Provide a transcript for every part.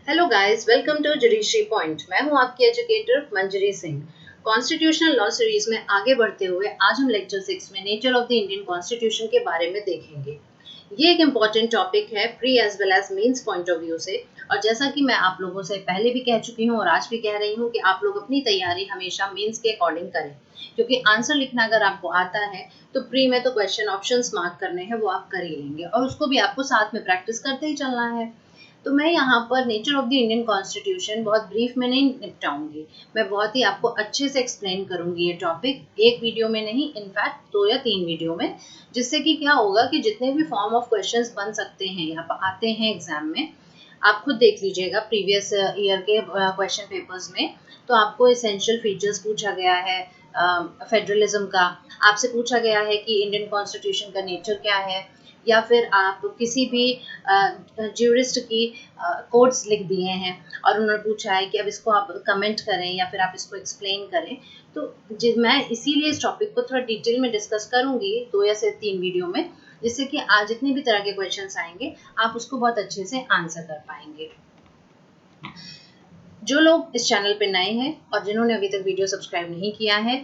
Hello guys, welcome to judiciary point. मैं हूं आपकी educator Manjari Singh. Constitutional law series में आगे बढ़ते हुए आज हम लेक्चर 6 में nature of the Indian constitution के बारे में देखेंगे। ये एक इम्पॉर्टेंट टॉपिक है pre as well as mains point of view से, और जैसा कि मैं आप लोगों से पहले भी कह चुकी हूँ और आज भी कह रही हूँ कि आप लोग अपनी तैयारी हमेशा मेंस के अकॉर्डिंग करें, क्योंकि आंसर लिखना अगर आपको आता है तो प्री में तो क्वेश्चन ऑप्शंस मार्क करने हैं, वो आप कर ही लेंगे और उसको भी आपको साथ में प्रैक्टिस करते ही चलना है। तो मैं यहाँ पर nature of the Indian constitution बहुत ब्रीफ में नहीं निपटाऊंगी, मैं बहुत ही आपको अच्छे से एक्सप्लेन करूंगी ये टॉपिक, एक वीडियो में नहीं, इनफैक्ट 2 या 3 वीडियो में, जिससे कि क्या होगा कि जितने भी फॉर्म ऑफ क्वेश्चंस बन सकते हैं यहाँ पर आते हैं एग्जाम में, आप खुद देख लीजिएगा प्रीवियस ईयर के क्वेश्चन पेपर्स में। तो आपको एसेंशियल फीचर्स पूछा गया है फेडरलिज्म का, आपसे पूछा गया है कि इंडियन कॉन्स्टिट्यूशन का नेचर क्या है, या फिर आप किसी भी ज्यूरिस्ट की कोड्स लिख दिए हैं और उन्होंने पूछा है कि अब इसको आप कमेंट करें या फिर आप इसको एक्सप्लेन करें। तो मैं इसीलिए इस टॉपिक को थोड़ा डिटेल में डिस्कस करूंगी 2 या से 3 वीडियो में, जिससे कि आज जितने भी तरह के क्वेश्चंस आएंगे आप उसको बहुत अच्छे से आंसर कर पाएंगे। जो लोग इस चैनल पे नए हैं और जिन्होंने अभी तक वीडियो सब्सक्राइब नहीं किया है,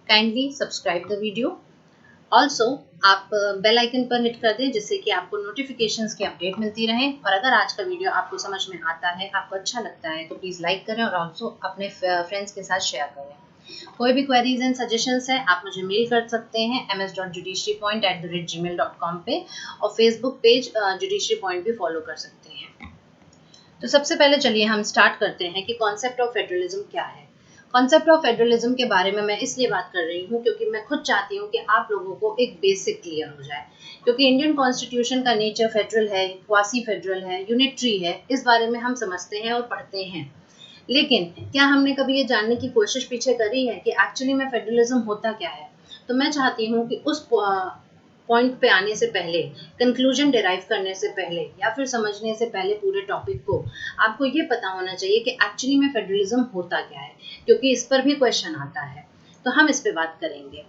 kindly subscribe the video. Also आप बेल आइकन पर हिट कर दें, जिससे कि आपको नोटिफिकेशंस की अपडेट मिलती रहे। और अगर आज का वीडियो आपको समझ में आता है, आपको अच्छा लगता है, तो प्लीज़ लाइक करें और ऑल्सो अपने फ्रेंड्स के साथ शेयर करें। कोई भी क्वेरीज एंड सजेशंस है आप मुझे मेल कर सकते हैं ms.judiciarypoint@gmail.com पे, और फेसबुक पेज जुडिशरी पॉइंट भी फॉलो कर सकते हैं। तो सबसे पहले चलिए हम स्टार्ट करते हैं कि कॉन्सेप्ट ऑफ फेडरलिज्म क्या है। कॉन्सेप्ट ऑफ फेडरलिज्म के बारे में मैं इसलिए बात कर रही हूँ क्योंकि मैं खुद चाहती हूँ कि आप लोगों को एक बेसिक क्लियर हो जाए, क्योंकि इंडियन कॉन्स्टिट्यूशन का नेचर फेडरल है, क्वासी फेडरल है, यूनिटरी है, इस बारे में हम समझते हैं और पढ़ते हैं। लेकिन क्या हमने कभी ये जानने की कोशिश पीछे करी है कि एक्चुअली में फेडरलिज्म होता क्या है? तो मैं चाहती हूँ कि उस पॉइंट पे आने से पहले, कंक्लूजन डिराइव करने से पहले या फिर समझने से पहले पूरे टॉपिक को, आपको ये पता होना चाहिए कि एक्चुअली में फेडरलिज्म होता क्या है, क्योंकि इस पर भी क्वेश्चन आता है। तो हम इस पे बात करेंगे।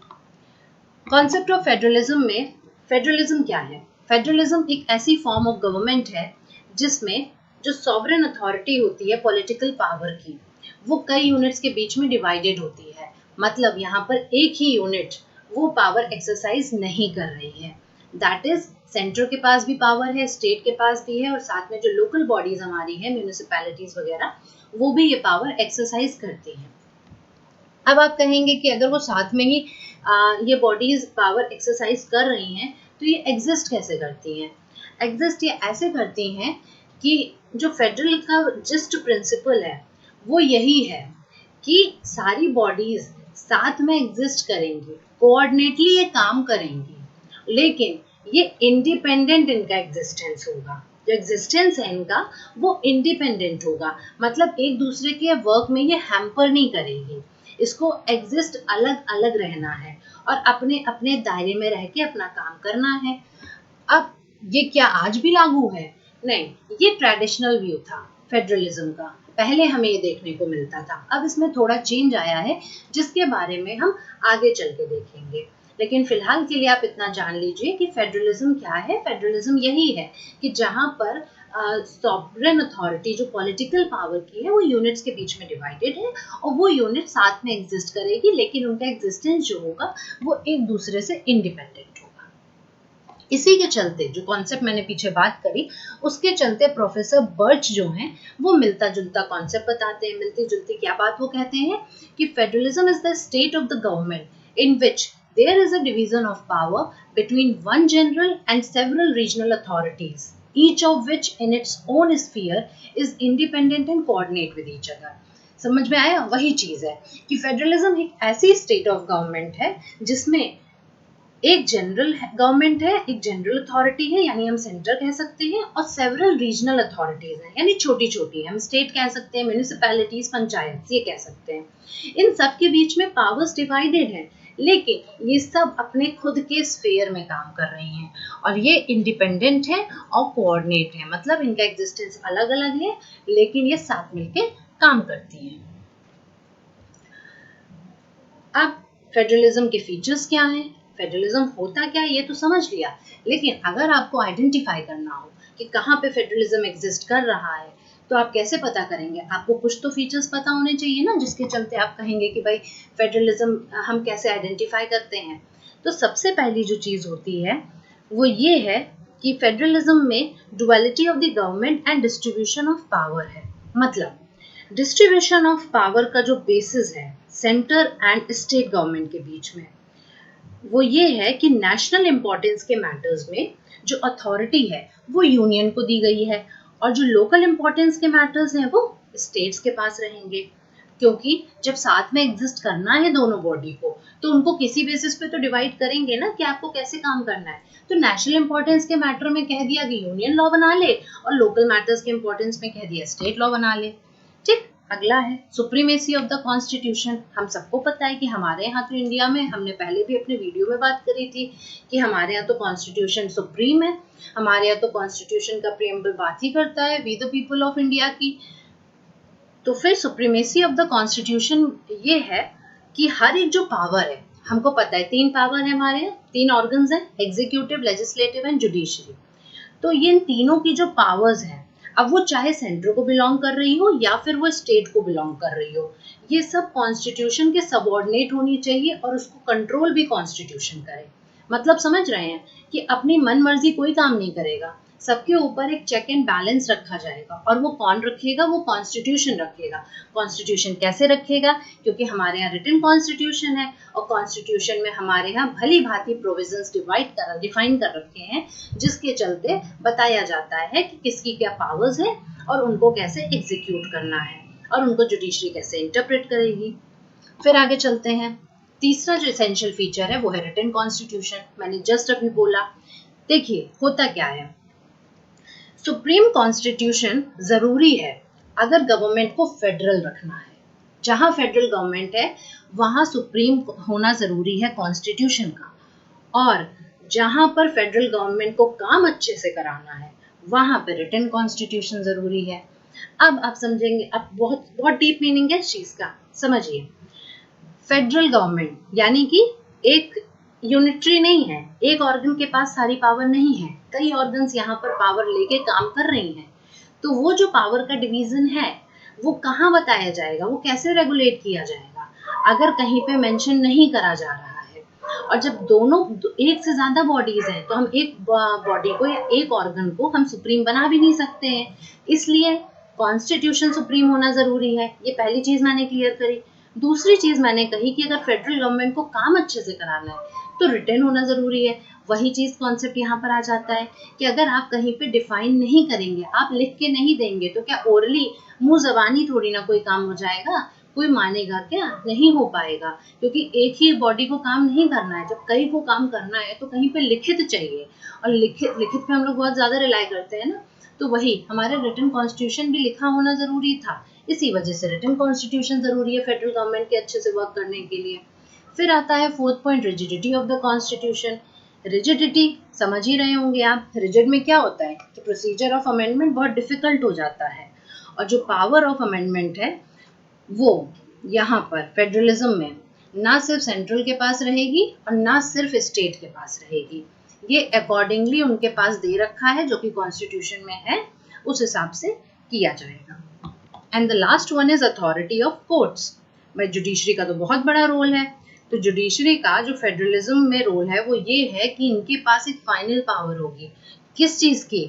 कॉन्सेप्ट ऑफ फेडरलिज्म में फेडरलिज्म क्या है? फेडरलिज्म एक ऐसी फॉर्म ऑफ गवर्नमेंट है जिसमें जो सॉवरेन अथॉरिटी होती है पॉलिटिकल पावर की, वो कई यूनिट्स के बीच में डिवाइडेड होती है। मतलब यहाँ पर एक ही यूनिट वो पावर एक्सरसाइज नहीं कर रही है। दैट इज सेंटर के पास भी पावर है, स्टेट के पास भी है, और साथ में जो लोकल बॉडीज हमारी है, म्यूनिसिपैलिटीज वगैरह, वो भी ये पावर एक्सरसाइज करती हैं। अब आप कहेंगे कि अगर वो साथ में ही ये बॉडीज पावर एक्सरसाइज कर रही हैं, तो ये एग्जिस्ट कैसे करती हैं? एग्जिस्ट ये ऐसे करती हैं कि जो फेडरल का जिस्ट प्रिंसिपल है वो यही है कि सारी बॉडीज साथ में एग्जिस्ट करेंगी, कोऑर्डिनेटली ये काम करेंगी, लेकिन ये इंडिपेंडेंट इनका एग्जिस्टेंस होगा। जो एग्जिस्टेंस है इनका वो इंडिपेंडेंट होगा, मतलब एक दूसरे के वर्क में ये हैम्पर नहीं करेगी। इसको एग्जिस्ट अलग अलग रहना है और अपने अपने दायरे में रह के अपना काम करना है। अब ये क्या आज भी लागू है? नहीं, ये ट्रेडिशनल व्यू था फेडरलिज्म का, पहले हमें ये देखने को मिलता था। अब इसमें थोड़ा चेंज आया है, जिसके बारे में हम आगे चल के देखेंगे। लेकिन फिलहाल के लिए आप इतना जान लीजिए कि फेडरलिज्म क्या है। फेडरलिज्म यही है कि जहां पर सॉवरेन अथॉरिटी जो पॉलिटिकल पावर की है वो यूनिट्स के बीच में डिवाइडेड है, और वो यूनिट साथ में एग्जिस्ट करेगी, लेकिन उनका एग्जिस्टेंस जो होगा वो एक दूसरे से इंडिपेंडेंट होगा। इसी के चलते जो कॉन्सेप्ट मैंने पीछे बात करी, उसके चलते प्रोफेसर बर्च जो हैं वो मिलता जुलता कॉन्सेप्ट बताते हैं। मिलती जुलती क्या बात वो कहते हैं कि federalism is the state of the government in which there is a division of power between one general and several regional authorities, each of which in its own sphere is independent and coordinate with each other. समझ में आया? वही चीज है कि federalism एक ऐसी state of government है जिसमें एक जनरल गवर्नमेंट है, एक जनरल अथॉरिटी है, यानी हम सेंटर कह सकते हैं, और सेवरल रीजनल अथॉरिटीज हैं, यानी छोटी छोटी, हम स्टेट कह सकते हैं, म्यूनिसिपैलिटीज, पंचायत, ये कह सकते हैं। इन सब के बीच में पावर्स डिवाइडेड है, लेकिन ये सब अपने खुद के स्फेयर में काम कर रही हैं, और ये इंडिपेंडेंट है और कोऑर्डिनेट है। मतलब इनका एग्जिस्टेंस अलग अलग है, लेकिन ये साथ मिलकर काम करती हैं। अब फेडरलिज्म के फीचर्स क्या हैं, फेडरलिज्म होता क्या है, ये तो समझ लिया। लेकिन अगर आपको आइडेंटिफाई करना हो कि कहाँ पे फेडरलिज्म एग्जिस्ट कर रहा है, तो आप कैसे पता करेंगे? आपको कुछ तो फीचर्स पता होने चाहिए ना, जिसके चलते आप कहेंगे कि भाई फेडरलिज्म हम कैसे आइडेंटिफाई करते हैं। तो सबसे पहली जो चीज़ होती है वो ये है कि फेडरलिज्म में duality of the government and distribution of power है। मतलब डिस्ट्रीब्यूशन ऑफ पावर का जो बेसिस है सेंटर एंड स्टेट गवर्नमेंट के बीच में, वो ये है कि नेशनल इंपॉर्टेंस के मैटर्स में जो अथॉरिटी है वो यूनियन को दी गई है, और जो लोकल इंपॉर्टेंस के मैटर्स हैं वो स्टेट्स के पास रहेंगे। क्योंकि जब साथ में एग्जिस्ट करना है दोनों बॉडी को, तो उनको किसी बेसिस पे तो डिवाइड करेंगे ना कि आपको कैसे काम करना है। तो नेशनल इंपॉर्टेंस के मैटर में कह दिया कि यूनियन लॉ बना ले, और लोकल मैटर्स के इंपॉर्टेंस में कह दिया स्टेट लॉ बना ले। ठीक। अगला है सुप्रीमेसी ऑफ द कॉन्स्टिट्यूशन। हम सबको पता है कि हमारे यहाँ तो इंडिया में, हमने पहले भी अपने वीडियो में बात करी थी कि हमारे यहाँ तो कॉन्स्टिट्यूशन सुप्रीम है। हमारे यहाँ तो कॉन्स्टिट्यूशन का प्रीएम्बल बात ही करता है we the people of India की। तो फिर सुप्रीमेसी ऑफ द कॉन्स्टिट्यूशन ये है कि हर एक जो पावर है, हमको पता है 3 पावर है हमारे यहाँ, 3 ऑर्गन्स हैं, एग्जीक्यूटिव, लेजिस्लेटिव एंड जुडिशरी। तो ये इन तीनों की जो पावर्स हैं, अब वो चाहे सेंटर को बिलोंग कर रही हो या फिर वो स्टेट को बिलोंग कर रही हो, ये सब कॉन्स्टिट्यूशन के सबऑर्डिनेट होनी चाहिए और उसको कंट्रोल भी कॉन्स्टिट्यूशन करे। मतलब समझ रहे हैं कि अपनी मन मर्जी कोई काम नहीं करेगा, सबके ऊपर एक चेक एंड बैलेंस रखा जाएगा। और वो कौन रखेगा? वो कॉन्स्टिट्यूशन रखेगा। कॉन्स्टिट्यूशन कैसे रखेगा? क्योंकि हमारे यहाँ रिटन कॉन्स्टिट्यूशन है, और कॉन्स्टिट्यूशन में हमारे यहाँ भली भांति प्रोविजंस डिफाइन कर रखे हैं, जिसके चलते बताया जाता है कि किसकी क्या पावर्स है और उनको कैसे एग्जीक्यूट करना है, और उनको जुडिशरी कैसे इंटरप्रेट करेगी। फिर आगे चलते हैं। तीसरा जो एसेंशियल फीचर है वो है रिटन कॉन्स्टिट्यूशन। मैंने जस्ट अभी बोला। देखिए होता क्या है, सुप्रीम कॉन्स्टिट्यूशन जरूरी है अगर गवर्नमेंट को फेडरल रखना है। जहां फेडरल गवर्नमेंट है वहां सुप्रीम होना जरूरी है कॉन्स्टिट्यूशन का, और जहां पर फेडरल गवर्नमेंट को काम अच्छे से कराना है वहां पर रिटन कॉन्स्टिट्यूशन जरूरी है। अब आप समझेंगे, अब बहुत बहुत डीप मीनिंग है इस चीज का, समझिए। फेडरल गवर्नमेंट यानी कि एक यूनिटरी नहीं है, एक ऑर्गन के पास सारी पावर नहीं है, कई ऑर्गन्स यहाँ पर पावर लेके काम कर रही हैं। तो वो जो पावर का डिवीजन है वो कहाँ बताया जाएगा, वो कैसे रेगुलेट किया जाएगा, अगर कहीं पे मेंशन नहीं करा जा रहा है। और जब दोनों एक से ज्यादा बॉडीज हैं तो हम एक बॉडी को या एक ऑर्गन को हम सुप्रीम बना भी नहीं सकते हैं, इसलिए कॉन्स्टिट्यूशन सुप्रीम होना जरूरी है। ये पहली चीज मैंने क्लियर करी। दूसरी चीज मैंने कही कि अगर फेडरल गवर्नमेंट को काम अच्छे से कराना है तो रिटर्न होना जरूरी है। वही चीज कॉन्सेप्ट यहाँ पर आ जाता है कि अगर आप कहीं पे डिफाइन नहीं करेंगे, आप लिख के नहीं देंगे, तो क्या ओरली मुंह जबानी थोड़ी ना कोई काम हो जाएगा, कोई मानेगा क्या? नहीं हो पाएगा, क्योंकि एक ही बॉडी को काम नहीं करना है। जब कई को काम करना है तो कहीं पे लिखित चाहिए, और लिखित पे हम लोग बहुत ज्यादा रिलाई करते हैं ना, तो वही हमारे रिटन कॉन्स्टिट्यूशन भी लिखा होना जरूरी था। इसी वजह से रिटन कॉन्स्टिट्यूशन जरूरी है फेडरल गवर्नमेंट के अच्छे से वर्क करने के लिए। फिर आता है fourth point, rigidity of the constitution. Rigidity समझ ही रहे होंगे आप। रिजिड में क्या होता है कि प्रोसीजर ऑफ अमेंडमेंट बहुत डिफिकल्ट हो जाता है, और जो पावर ऑफ अमेंडमेंट है वो यहाँ पर फेडरलिज्म में ना सिर्फ सेंट्रल के पास रहेगी और ना सिर्फ स्टेट के पास रहेगी। ये अकॉर्डिंगली उनके पास दे रखा है, जो कि कॉन्स्टिट्यूशन में है, उस हिसाब से किया जाएगा। And the last one is authority of courts. भाई जुडिशरी का तो बहुत बड़ा रोल है। तो जुडिशरी का जो फेडरलिज्म में रोल है वो ये है कि इनके पास एक फाइनल पावर होगी, किस चीज की?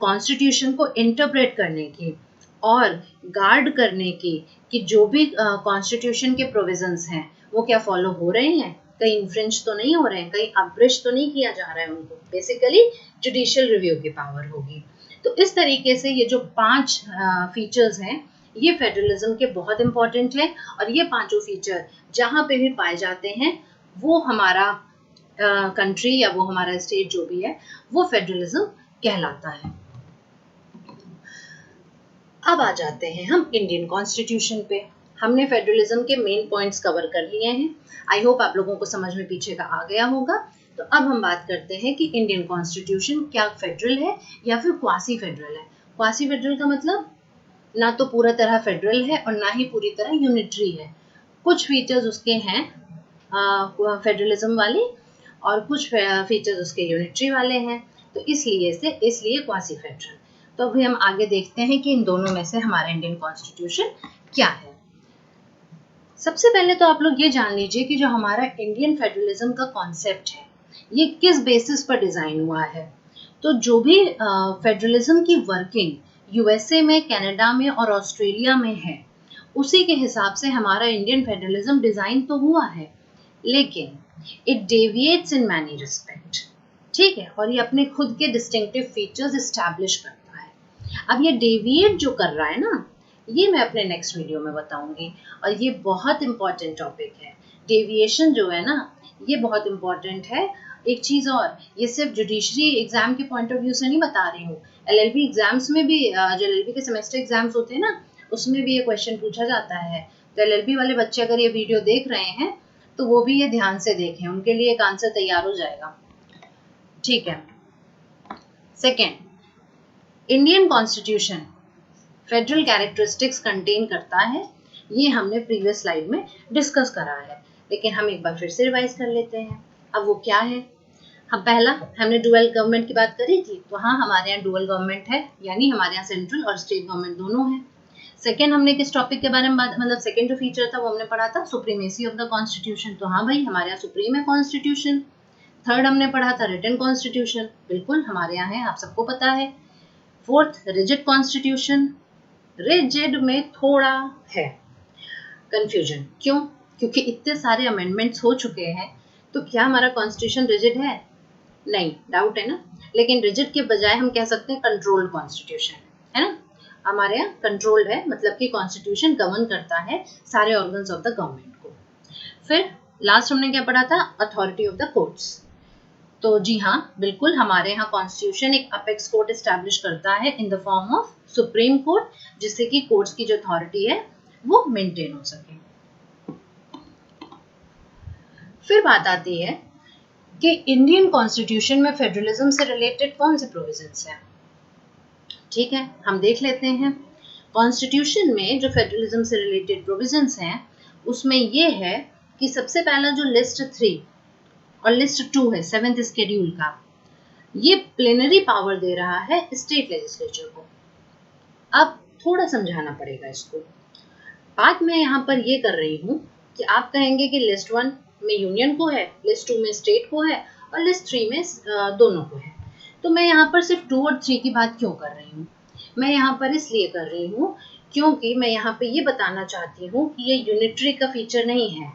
कॉन्स्टिट्यूशन को इंटरप्रेट करने की और गार्ड करने की कि जो भी कॉन्स्टिट्यूशन के प्रोविजंस हैं वो क्या फॉलो हो रहे हैं, कहीं इन्फ्रिंज तो नहीं हो रहे हैं, कहीं अब्रिश तो नहीं किया जा रहा है उनको। बेसिकली जुडिशियल रिव्यू की पावर होगी। तो इस तरीके से ये जो 5 फीचर्स हैं ये फेडरलिज्म के बहुत इंपॉर्टेंट है, और ये पांचों फीचर जहां पे भी पाए जाते हैं वो हमारा कंट्री या वो हमारा स्टेट जो भी है वो फेडरलिज्म कहलाता है। अब आ जाते हैं हम इंडियन कॉन्स्टिट्यूशन पे। हमने फेडरलिज्म के मेन पॉइंट्स कवर कर लिए हैं। आई होप आप लोगों को समझ में पीछे का आ गया होगा। तो अब हम बात करते हैं कि इंडियन कॉन्स्टिट्यूशन क्या फेडरल है या फिर क्वासी फेडरल है। क्वासी फेडरल का मतलब ना तो पूरा तरह फेडरल है और ना ही पूरी तरह यूनिटरी है। कुछ फीचर्स उसके हैं फेडरलिज्म वाले और कुछ फीचर्स उसके यूनिटरी वाले हैं, तो इसलिए क्वासी फेडरल। तो अभी हम आगे देखते हैं कि इन दोनों में से हमारा इंडियन कॉन्स्टिट्यूशन क्या है। सबसे पहले तो आप लोग ये जान लीजिए कि जो हमारा इंडियन फेडरलिज्म का कॉन्सेप्ट है ये किस बेसिस पर डिजाइन हुआ है। तो जो भी फेडरलिज्म की वर्किंग यूएसए में, कनाडा में और ऑस्ट्रेलिया में है, उसी के हिसाब से हमारा इंडियन फेडरलिज्म डिजाइन तो हुआ है, लेकिन it deviates in many respect. ठीक है, और ये अपने खुद के डिस्टिंक्टिव फीचर्स एस्टैब्लिश करता है। अब ये डेविएट जो कर रहा है ना, ये मैं अपने नेक्स्ट वीडियो में बताऊंगी, और ये बहुत इंपॉर्टेंट टॉपिक है। डेविएशन जो है ना, ये बहुत इंपॉर्टेंट है। एक चीज और, ये सिर्फ जुडिशरी एग्जाम के पॉइंट ऑफ व्यू से नहीं बता रही हूँ, एलएलबी एग्जाम्स में भी, जो एलएलबी के सेमेस्टर एग्जाम्स होते हैं ना, उसमें भी ये क्वेश्चन पूछा जाता है। तो एलएलबी वाले बच्चे अगर ये वीडियो देख रहे हैं तो वो भी ये ध्यान से देखें, उनके लिए एक आंसर तैयार हो जाएगा। ठीक है। Second, Indian constitution federal characteristics contain करता है, ये हमने प्रीवियस स्लाइड में डिस्कस करा है, लेकिन हम एक बार फिर से रिवाइज कर लेते हैं। अब वो क्या है? हम पहला हमने डुअल गवर्नमेंट की बात करी थी, तो हाँ, हमारे यहाँ डुअल गवर्नमेंट है, यानी हमारे यहाँ सेंट्रल और स्टेट गवर्नमेंट दोनों है। सेकेंड, हमने किस टॉपिक के बारे में बात, मतलब सेकेंड जो फीचर था वो हमने पढ़ा था सुप्रीमेसी ऑफ द कॉन्स्टिट्यूशन। तो हाँ भाई, हमारे यहाँ सुप्रीम है कॉन्स्टिट्यूशन। थर्ड हमने पढ़ा था रिटन कॉन्स्टिट्यूशन, बिल्कुल हमारे यहाँ है, आप सबको पता है। Fourth, rigid constitution. रिजिड में थोड़ा है कंफ्यूजन, क्यों? क्योंकि इतने सारे अमेंडमेंट्स हो चुके हैं, तो क्या हमारा कॉन्स्टिट्यूशन रिजिड है? नहीं, डाउट है ना। लेकिन रिजिड के बजाय हम कह सकते हैं कंट्रोल्ड कॉन्स्टिट्यूशन, है ना। हमारे यहाँ कंट्रोल्ड है, मतलब कि कॉन्स्टिट्यूशन गवर्न करता है सारे ऑर्गन्स ऑफ द गवर्नमेंट को। फिर लास्ट हमने क्या पढ़ा था? Authority of the courts. तो जी हाँ, बिल्कुल हमारे यहाँ कॉन्स्टिट्यूशन एक अपेक्स कोर्ट एस्टैब्लिश करता है in the form of supreme court, जिससे कि कोर्ट्स की जो अथॉरिटी है वो मेंटेन हो सके। फिर बात आती है कि इंडियन कॉन्स्टिट्यूशन में फेडरलिज्म से रिलेटेड कौन से प्रोविजंस हैं। ठीक है, हम देख लेते हैं। कॉन्स्टिट्यूशन में जो फेडरलिज्म से रिलेटेड प्रोविजंस हैं, उसमें ये है कि सबसे पहला जो लिस्ट 3 और लिस्ट 2 है 7th शेड्यूल का, ये प्लेनरी पावर दे रहा है स्टेट लेजिस्लेचर को। अब थोड़ा समझाना पड़ेगा इसको। बात मैं यहाँ पर ये कर रही हूँ कि आप कहेंगे कि लिस्ट 1 में यूनियन को है, लिस्ट 2 में स्टेट को है और लिस्ट 3 में दोनों को है। तो मैं यहाँ पर सिर्फ 2 और 3 की बात क्यों कर रही हूँ? मैं यहाँ पर इसलिए कर रही हूँ क्योंकि मैं यहाँ पे ये बताना चाहती हूँ कि ये यूनिटरी का फीचर नहीं है,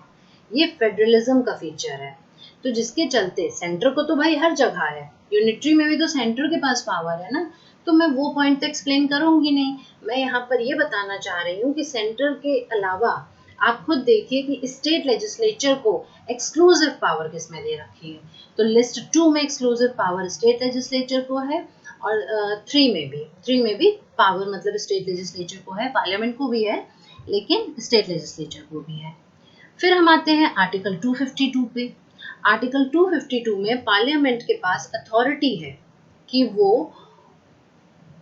ये फेडरलिज्म का फीचर है। तो जिसके चलते सेंटर को तो भाई हर जगह है, यूनिटरी में भी तो सेंटर के पास पावर है ना, तो मैं वो पॉइंट तो एक्सप्लेन करूंगी नहीं। मैं यहाँ पर ये बताना चाह रही हूँ कि सेंटर के अलावा आप खुद देखिए कि स्टेट लेजिस्लेचर को एक्सक्लूसिव पावर किसमें दे रखी है। तो लिस्ट 2 में एक्सक्लूसिव पावर स्टेट लेजिस्लेचर को है, और 3 में भी पावर मतलब स्टेट लेजिस्लेचर को है, पार्लियामेंट को भी है, लेकिन स्टेट लेजिस्लेचर को भी है। फिर हम आते हैं आर्टिकल 252 पे। आर्टिकल 252 में पार्लियामेंट के पास अथॉरिटी है कि वो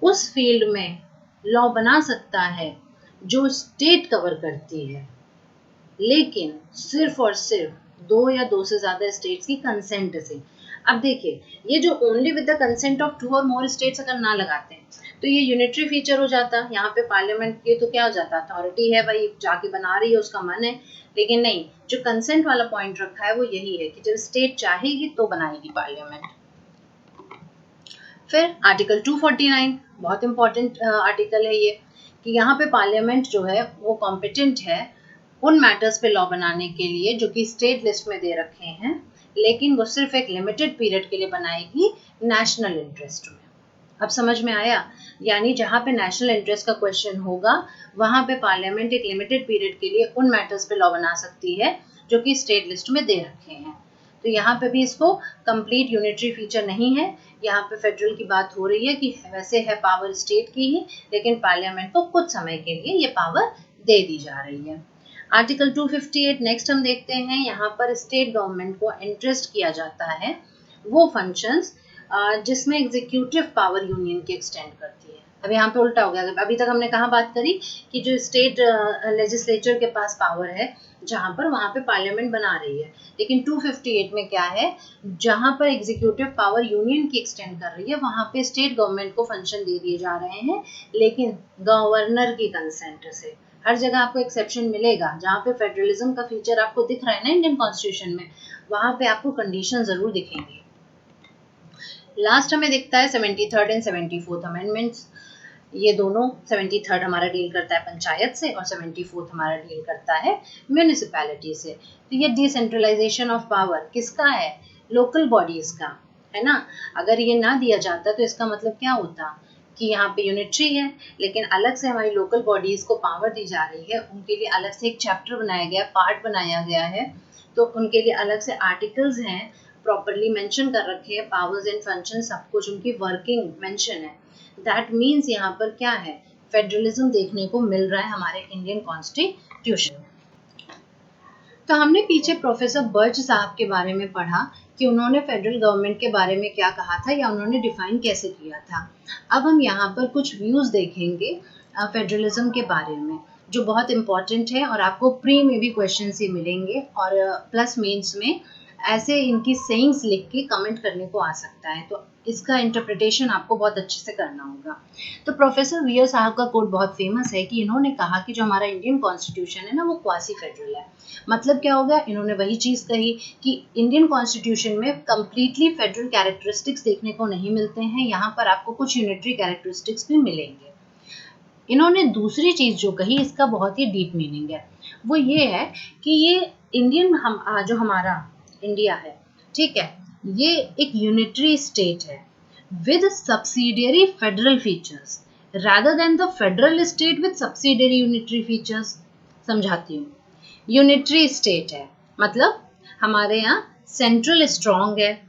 उस फील्ड में लॉ बना सकता है जो स्टेट कवर करती है, लेकिन सिर्फ और सिर्फ 2 या 2 से ज्यादा स्टेट्स की कंसेंट से। अब देखिए, ये जो only with the consent of 2 और मोर स्टेट्स अगर ना लगाते हैं तो ये यूनिटरी फीचर हो जाता। यहाँ पे पार्लियामेंट के तो क्या हो जाता, अथॉरिटी है भाई, जाके बना रही है, उसका मन है। लेकिन नहीं, जो कंसेंट वाला पॉइंट रखा है वो यही है कि जब स्टेट चाहेगी तो बनाएगी पार्लियामेंट। फिर आर्टिकल 249 बहुत इंपॉर्टेंट आर्टिकल है ये, कि यहाँ पे पार्लियामेंट जो है वो कॉम्पिटेंट है उन मैटर्स पे लॉ बनाने के लिए जो कि स्टेट लिस्ट में दे रखे हैं, लेकिन वो सिर्फ एक लिमिटेड पीरियड के लिए बनाएगी नेशनल इंटरेस्ट में। अब समझ में आया? यानी जहाँ पे नेशनल इंटरेस्ट का क्वेश्चन होगा वहां पे पार्लियामेंट एक लिमिटेड पीरियड के लिए उन मैटर्स पे लॉ बना सकती है जो कि स्टेट लिस्ट में दे रखे हैं। तो यहाँ पे भी इसको कंप्लीट यूनिटरी फीचर नहीं है, यहाँ पे फेडरल की बात हो रही है कि वैसे है पावर स्टेट की ही, लेकिन पार्लियामेंट को कुछ समय के लिए ये पावर दे दी जा रही है। आर्टिकल 258 नेक्स्ट हम देखते हैं। यहाँ पर स्टेट गवर्नमेंट को इंटरेस्ट किया जाता है वो फंक्शंस जिसमें एग्जीक्यूटिव पावर यूनियन की एक्सटेंड करती है। अब यहाँ पे उल्टा हो गया। अभी तक हमने कहाँ बात करी कि जो स्टेट लेजिस्लेचर के पास पावर है जहाँ पर, वहाँ पे पार्लियामेंट बना रही है, लेकिन 258 में क्या है, जहाँ पर एग्जीक्यूटिव पावर यूनियन की एक्सटेंड कर रही है वहाँ पे स्टेट गवर्नमेंट को फंक्शन दे दिए जा रहे हैं, लेकिन गवर्नर की कंसेंट से। हर जगह आपको एक्सेप्शन मिलेगा, जहाँ पे फेडरलिज्म का फीचर आपको दिख रहा है ना इंडियन कॉन्स्टिट्यूशन में, वहाँ पे आपको कंडीशन जरूर दिखेंगी। लास्ट हमें दिखता है 73rd एंड 74th अमेंडमेंट्स। ये दोनों 73rd हमारा डील करता है पंचायत से और 74th हमारा डील करता है म्यूनिसिपैलिटी से। तो ये डिसेंट्रलाइजेशन ऑफ पावर किसका है, लोकल बॉडीज का, है ना। अगर ये ना दिया जाता तो इसका मतलब क्या होता कि यहाँ पे यूनिटरी है, लेकिन अलग से हमारी लोकल बॉडीज को पावर दी जा रही है, उनके लिए अलग से एक चैप्टर बनाया गया, पार्ट बनाया गया है, तो उनके लिए अलग से आर्टिकल्स हैं, प्रॉपरली मेंशन कर रखे हैं, पावर्स एंड फंक्शन सब कुछ, उनकी वर्किंग मेंशन है। दैट मीन्स यहाँ पर क्या है, फेडरलिज्म देखने को मिल रहा है हमारे इंडियन कॉन्स्टिट्यूशन। तो हमने पीछे प्रोफेसर बर्च साहब के बारे में पढ़ा कि उन्होंने फेडरल गवर्नमेंट के बारे में क्या कहा था या उन्होंने डिफाइन कैसे किया था। अब हम यहाँ पर कुछ व्यूज़ देखेंगे फेडरलिज्म के बारे में, जो बहुत इंपॉर्टेंट है और आपको प्री में भी क्वेश्चन ही मिलेंगे और प्लस मेंस में ऐसे इनकी सेइंग्स लिख के कमेंट करने को आ सकता है, तो इसका इंटरप्रिटेशन आपको बहुत अच्छे से करना होगा। तो प्रोफेसर वीयर साहब का कोट बहुत फेमस है कि इन्होंने कहा कि जो हमारा इंडियन कॉन्स्टिट्यूशन है ना वो क्वासी फेडरल है। मतलब क्या हो गया, इन्होंने वही चीज़ कही कि इंडियन कॉन्स्टिट्यूशन में कंप्लीटली फेडरल कैरेक्टरिस्टिक्स देखने को नहीं मिलते हैं, यहाँ पर आपको कुछ यूनिटरी कैरेक्टरिस्टिक्स भी मिलेंगे। इन्होंने दूसरी चीज़ जो कही इसका बहुत ही डीप मीनिंग है, वो ये है कि ये इंडियन जो हमारा इंडिया है, ठीक है, ये एक यूनिटरी स्टेट है with subsidiary federal features rather than the federal state with subsidiary unitary features। समझाती हूँ, यूनिटरी स्टेट है मतलब हमारे यहाँ सेंट्रल स्ट्रॉन्ग है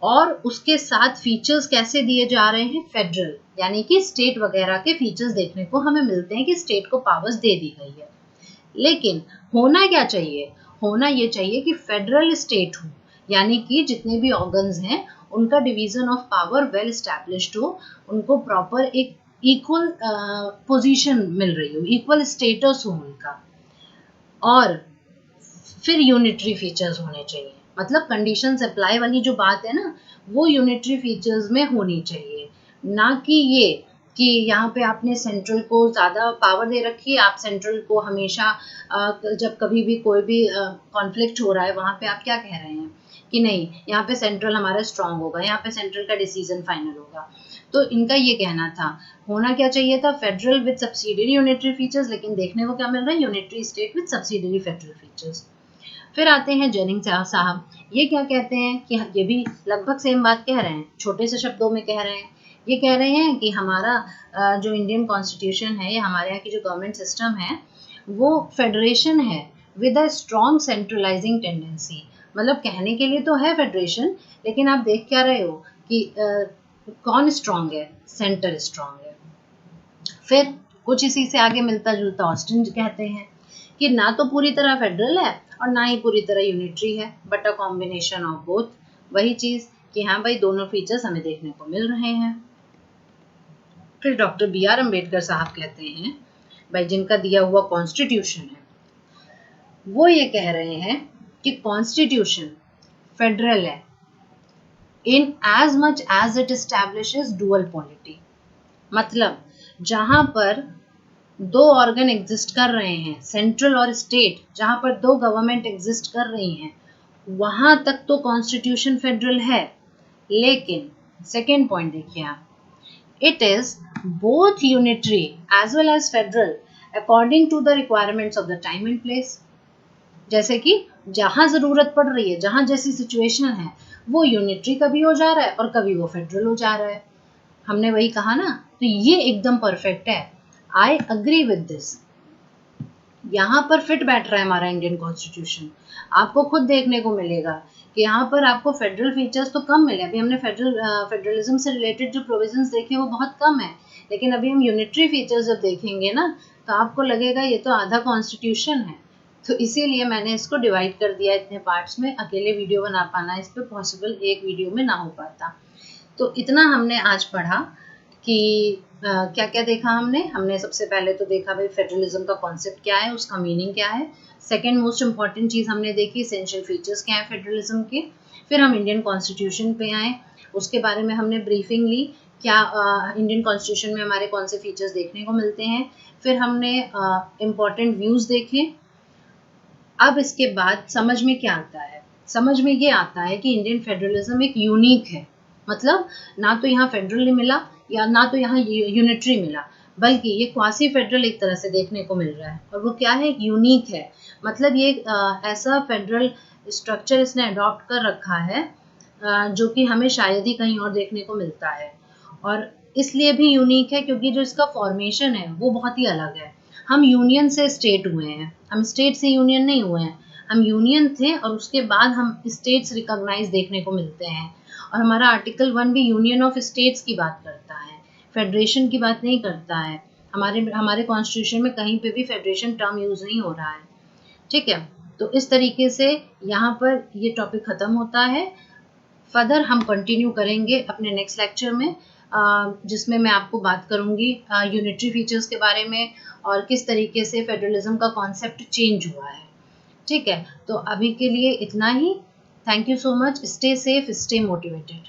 और उसके साथ फीचर्स कैसे दिए जा रहे हैं, फेडरल, यानी कि स्टेट वगैरह के फीचर्स देखने को हमें मिलते हैं कि स्टेट को पावर्स दे दी गई है। लेकिन होना क्या चाहिए, होना ये चाहिए कि फेडरल स्टेट हो, यानी कि जितने भी ऑर्गन्स हैं उनका division of power well established हो, उनको प्रॉपर एक इक्वल पोजीशन मिल रही हो, इक्वल स्टेटस हो उनका, और फिर यूनिटरी फीचर्स होने चाहिए। मतलब कंडीशन अप्लाई वाली जो बात है ना वो यूनिटरी फीचर्स में होनी चाहिए, ना कि ये कि यहाँ पे आपने सेंट्रल को ज़्यादा पावर दे रखी है, आप सेंट्रल को हमेशा जब कभी भी कोई भी कॉन्फ्लिक्ट हो रहा है वहाँ पे आप क्या कह रहे हैं कि नहीं यहाँ पे सेंट्रल हमारा स्ट्रांग होगा, यहाँ पे सेंट्रल का डिसीजन फाइनल होगा। तो इनका ये कहना था, होना क्या चाहिए था, federal with subsidiary unitary features, लेकिन देखने को क्या मिल रहा है, unitary state with subsidiary federal features. फिर आते हैं जेनिंग साहब, ये क्या कहते हैं कि ये भी लगभग सेम बात कह रहे हैं, छोटे से शब्दों में कह रहे हैं। ये कह रहे हैं कि हमारा जो इंडियन कॉन्स्टिट्यूशन है या हमारे यहाँ की जो गवर्नमेंट सिस्टम है वो फेडरेशन है with a strong centralising tendency. मतलब कहने के लिए तो है फेडरेशन, लेकिन आप देख क्या रहे हो कि कौन स्ट्रॉन्ग है, सेंटर स्ट्रॉन्ग है। फिर कुछ इसी से आगे मिलता जुलता ऑस्टिन कहते हैं कि ना तो पूरी तरह फेडरल है और ना ही पूरी तरह यूनिटरी है, but a combination of both. वही चीज़ कि हाँ भाई दोनों फीचर्स हमें देखने को मिल रहे हैं। फिर डॉक्टर बी आर अम्बेडकर साहब कहते हैं भाई जिनका दिया हुआ कॉन्स्टिट्यूशन है वो ये कह रहे हैं कि कॉन्स्टिट्यूशन फेडरल है in as much as it establishes dual polity. मतलब जहां पर दो ऑर्गन एग्जिस्ट कर रहे हैं, सेंट्रल और स्टेट, जहां पर दो गवर्नमेंट एग्जिस्ट कर रही हैं, वहां तक तो कॉन्स्टिट्यूशन फेडरल है। लेकिन सेकेंड पॉइंट देखिए आप, it is both unitary as well as federal according to the requirements of the time and place. जैसे कि जहां जरूरत पड़ रही है, जहां जैसी सिचुएशन है, वो यूनिटरी कभी हो जा रहा है और कभी वो फेडरल हो जा रहा है। हमने वही कहा ना, तो ये एकदम परफेक्ट है। आई अग्री विद दिस, यहाँ पर फिट बैठ रहा है हमारा इंडियन कॉन्स्टिट्यूशन। आपको खुद देखने को मिलेगा कि यहाँ पर आपको फेडरल फीचर्स तो कम मिले। अभी हमने फेडरलिज्म से रिलेटेड जो प्रोविजंस देखे वो बहुत कम है, लेकिन अभी हम यूनिटरी फीचर्स जब देखेंगे ना तो आपको लगेगा ये तो आधा कॉन्स्टिट्यूशन है। तो इसीलिए मैंने इसको डिवाइड कर दिया इतने पार्ट्स में। अकेले वीडियो बना पाना इस पर पॉसिबल एक वीडियो में ना हो पाता। तो इतना हमने आज पढ़ा कि क्या क्या देखा हमने सबसे पहले तो देखा भाई फेडरलिज्म का कॉन्सेप्ट क्या है, उसका मीनिंग क्या है। सेकंड मोस्ट इंपॉर्टेंट चीज़ हमने देखी एसेंशियल फीचर्स क्या है फेडरलिज्म के। फिर हम इंडियन कॉन्स्टिट्यूशन पे आए, उसके बारे में हमने ब्रीफिंग ली, क्या इंडियन कॉन्स्टिट्यूशन में हमारे कौन से फीचर्स देखने को मिलते हैं। फिर हमने इम्पॉर्टेंट व्यूज़ देखे। अब इसके बाद समझ में क्या आता है, समझ में ये आता है कि इंडियन फेडरलिज्म एक यूनिक है। मतलब ना तो यहाँ फेडरल मिला या ना तो यहाँ यूनिटरी मिला, बल्कि ये क्वासी फेडरल एक तरह से देखने को मिल रहा है। और वो क्या है, यूनिक है। मतलब ये ऐसा फेडरल स्ट्रक्चर इसने अडॉप्ट कर रखा है जो कि हमें शायद ही कहीं और देखने को मिलता है। और इसलिए भी यूनिक है क्योंकि जो इसका फॉर्मेशन है वो बहुत ही अलग है। हम यूनियन से स्टेट हुए हैं, हम स्टेट से यूनियन नहीं हुए हैं। हम यूनियन थे और उसके बाद हम स्टेट्स रिकॉग्नाइज देखने को मिलते हैं। और हमारा आर्टिकल 1 भी यूनियन ऑफ स्टेट्स की बात करता है, फेडरेशन की बात नहीं करता है। हमारे कॉन्स्टिट्यूशन में कहीं पे भी फेडरेशन टर्म यूज नहीं हो रहा है। ठीक है, तो इस तरीके से यहाँ पर ये टॉपिक खत्म होता है। फर्दर हम कंटिन्यू करेंगे अपने नेक्स्ट लेक्चर में, जिसमें मैं आपको बात करूंगी यूनिटरी फीचर्स के बारे में और किस तरीके से फेडरलिज्म का कॉन्सेप्ट चेंज हुआ है। ठीक है, तो अभी के लिए इतना ही। Thank you so much. Stay safe, stay motivated.